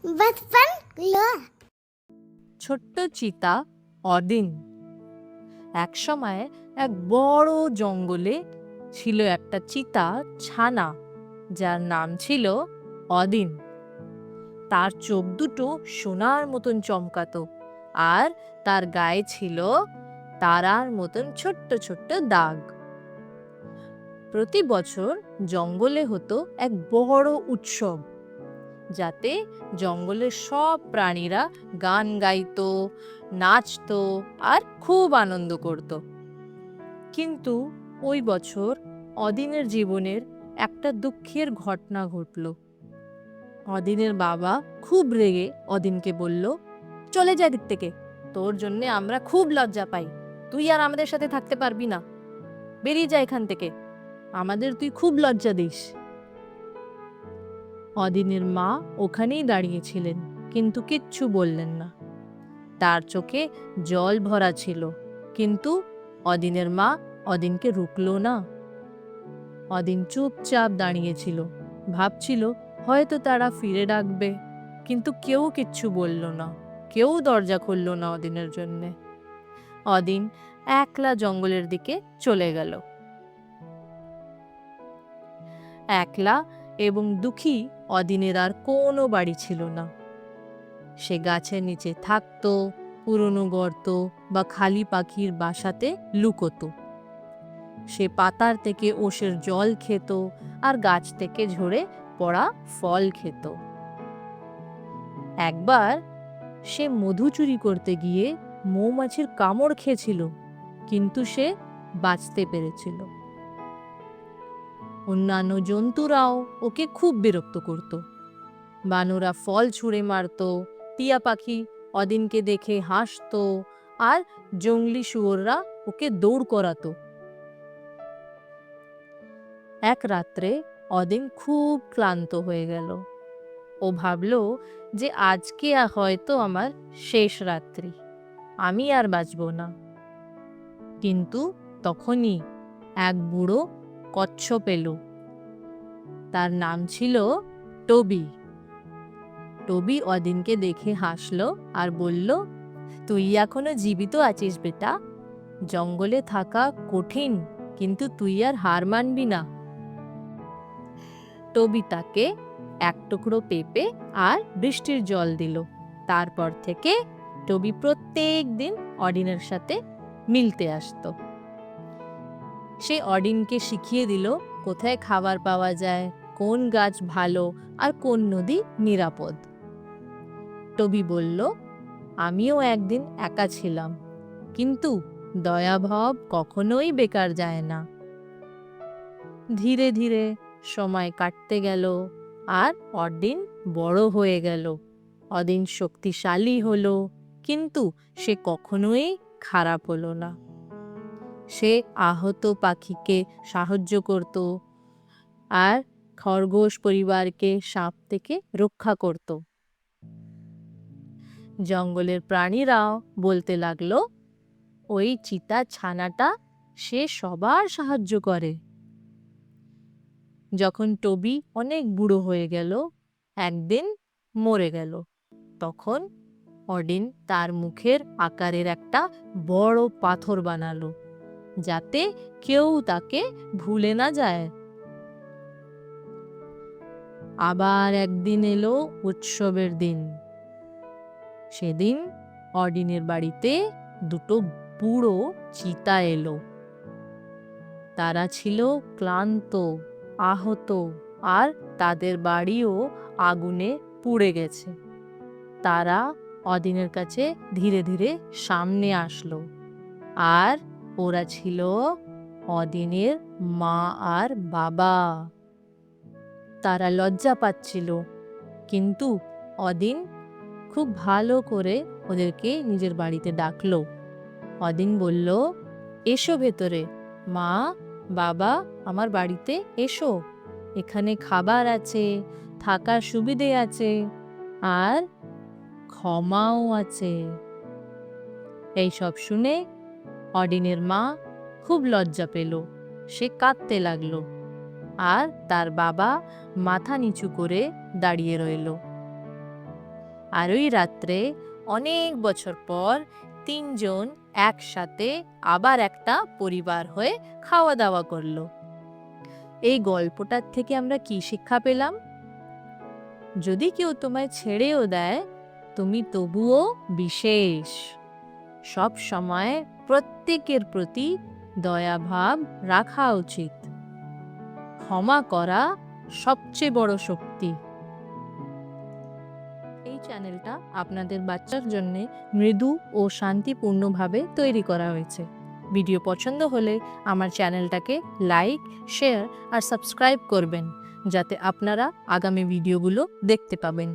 बचपन लो ছোট্ট চিতা অদিন। এক সময় এক বড় জঙ্গলে ছিল একটা চিতা ছানা, যার নাম ছিল অদিন। তার চোখ দুটো সোনার মতন চমকাতো, আর তার গায়ে ছিল তারার মতন ছোট্ট ছোট্ট দাগ। প্রতি বছর জঙ্গলে হতো এক বড় উৎসব, যাতে জঙ্গলের সব প্রাণীরা গান গাইতো, নাচতো আর খুব আনন্দ করত। কিন্তু ওই বছর অদিনের জীবনের একটা দুঃখের ঘটনা ঘটল। অদিনের বাবা খুব রেগে অদিনকে বলল, চলে যা দিক থেকে, তোর জন্যে আমরা খুব লজ্জা পাই, তুই আর আমাদের সাথে থাকতে পারবি না, বেরিয়ে যা এখান থেকে, আমাদের তুই খুব লজ্জা দিস। অদিনের মা ওখানেই দাঁড়িয়েছিলেন, কিন্তু কিচ্ছু বললেন না। তার চোখে জল ভরা ছিল, কিন্তু অদিনের মা অদিনকে রুকলো না। অদিন চুপচাপ দাঁড়িয়েছিল, ভাবছিল হয়তো তারা ফিরে ডাকবে, কিন্তু কেউ কিচ্ছু বলল না, কেউ দরজা খুলল না অদিনের জন্যে। অদিন একলা জঙ্গলের দিকে চলে গেল। একলা এবং দুঃখী অদিনের আর কোনো বাড়ি ছিল না। সে গাছের নিচে থাকতো, পুরনো গর্ত বা খালি পাখির বাসাতে লুকোতো। সে পাতার থেকে ওষের জল খেত আর গাছ থেকে ঝরে পড়া ফল খেত। একবার সে মধু চুরি করতে গিয়ে মৌমাছির কামড় খেয়েছিল, কিন্তু সে বাঁচতে পেরেছিল। অন্যান্য জন্তুরাও ওকে খুব বিরক্ত করত। বানরা ফল ছুঁড়ে মারত, টিয়া পাখি অদিনকে দেখে হাসতো, আর জংলি শুয়োররা ওকে দৌড় করাতো। এক রাত্রে অদিন খুব ক্লান্ত হয়ে গেল। ও ভাবল যে আজকে হয়তো আমার শেষ রাত্রি, আমি আর বাঁচব না। কিন্তু তখনই এক বুড়ো কচ্ছপ এলো। তার নাম ছিল টবি। টবি অদিনকে দেখে হাসলো আর বলল, তুই এখনো জীবিত আছিস বেটা, জঙ্গলে থাকা কঠিন, কিন্তু তুই আর হার মানবি না। টবি তাকে এক টুকরো পেঁপে আর বৃষ্টির জল দিল। তারপর থেকে টবি প্রত্যেক দিন অডিনের সাথে মিলতে আসতো। সে অডিনকে শিখিয়ে দিল কোথায় খাবার পাওয়া যায়, কোন গাছ ভালো আর কোন নদী নিরাপদ। টবি বলল, আমিও একদিন একা ছিলাম, কিন্তু দয়াভাব কখনোই বেকার যায় না। ধীরে ধীরে সময় কাটতে গেল, আর অদিন বড় হয়ে গেল। অদিন শক্তিশালী হলো, কিন্তু সে কখনোই খারাপ হলো না। সে আহত পাখিকে সাহায্য করত, আর খরগোশ পরিবারকে সাপ থেকে রক্ষা করত। জঙ্গলের প্রাণীরাও বলতে লাগলো, ওই চিতা ছানাটা, সে সবার সাহায্য করে। যখন টবি অনেক বুড়ো হয়ে গেল, একদিন মরে গেল, তখন অডিন তার মুখের আকারের একটা বড় পাথর বানালো, যাতে কেউ তাকে ভুলে না যায়। আবার একদিন এলো উৎসবের দিন। সেদিন অডিনের বাড়িতে দুটো বুড়ো চিতা এলো। তারা ছিল ক্লান্ত, আহত, আর তাদের বাড়িও আগুনে পুড়ে গেছে। তারা অদিনের কাছে ধীরে ধীরে সামনে আসলো, আর ওরা ছিল অদিনের মা আর বাবা। তারা লজ্জা পাচ্ছিল, কিন্তু অদিন খুব ভালো করে ওদেরকে নিজের বাড়িতে ডাকলো। অদিন বলল, এসো ভেতরে, মা, বাবা, আমার বাড়িতে এসো, এখানে খাবার আছে, থাকার সুবিধে আছে, আর ক্ষমাও আছে। এই সব শুনে অডিনের মা খুব লজ্জা পেল। সে কাঁদতে লাগলো, আর তার বাবা মাথা নিচু করে দাঁড়িয়ে রইল। আর ওই রাত্রে অনেক বছর পর তিনজন একসাথে আবার একটা পরিবার হয়ে খাওয়া দাওয়া করলো। এই গল্পটার থেকে আমরা কি শিক্ষা পেলাম? যদি কেউ তোমায় ছেড়েও দেয়, তুমি তবুও বিশেষ। সব সময় প্রত্যেকের প্রতি দয়াভাব রাখা উচিত। ক্ষমা করা সবচেয়ে বড় শক্তি। এই চ্যানেলটা আপনাদের বাচ্চার জন্য মৃদু ও শান্তিপূর্ণভাবে তৈরি করা হয়েছে। ভিডিও পছন্দ হলে আমার চ্যানেলটাকে লাইক, শেয়ার আর সাবস্ক্রাইব করবেন, যাতে আপনারা আগামী ভিডিওগুলো দেখতে পাবেন।